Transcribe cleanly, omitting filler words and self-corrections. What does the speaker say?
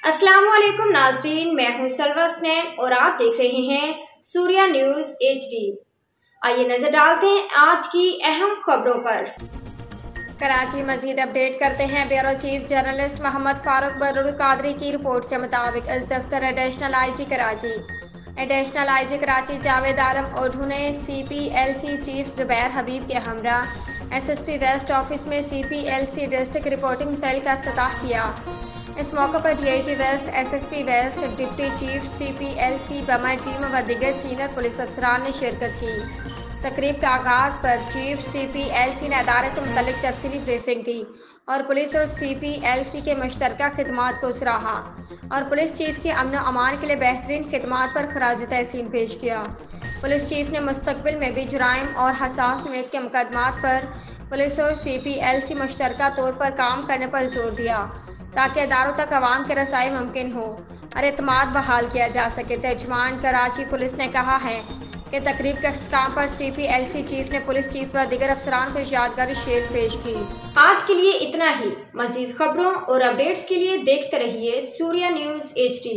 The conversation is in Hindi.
अस्सलाम वालेकुम नाज़रीन, मैं हूं सलवा स्नैन और आप देख रहे हैं सूर्या न्यूज़ HD। आइए नजर डालते हैं आज की अहम खबरों पर। कराची मजीद अपडेट करते हैं। Bureau chief journalist Mohammad Farooq Barur Qadri की रिपोर्ट के मुताबिक इस दफ्तर एडिशनल IG कराची कराची जावेद आलम ओढ़ू ने CPLC चीफ जुबैर हबीब के हमरा SSP वेस्ट ऑफिस में CPLC डिस्ट्रिक्ट रिपोर्टिंग सेल का इफ्तिताह किया। इस मौके पर DIG west, SSP west, deputy chief CPLC बमर टीम व दीगर सीनियर पुलिस अफसरान ने शिरकत की। तकरीब का आगाज़ पर चीफ CPLC ने अदारे से मुतल्लिक तफसीली ब्रीफिंग की और पुलिस और CPLC के मुश्तरका खिदमात को सराहा और पुलिस चीफ के अमन व अमान के लिए बेहतरीन खिदमात पर खराज तहसीन पेश किया। पुलिस चीफ ने मुस्तकबिल में भी जुराइम और हसास नोयत के मुकदमात पर पुलिस और CPLC मुश्तरका तौर पर काम करने पर जोर दिया ताकि अदारों तक अवाम के रसाई मुमकिन हो और एतमाद बहाल किया जा सके। तर्जुमान कराची पुलिस ने कहा है कि तकरीब के अख्ताम पर CPLC चीफ ने पुलिस चीफ व दीगर अफसरान को यादगारी शील्ड पेश की। आज के लिए इतना ही। मजीद खबरों और अपडेट्स के लिए देखते रहिए सूर्या न्यूज़ HD।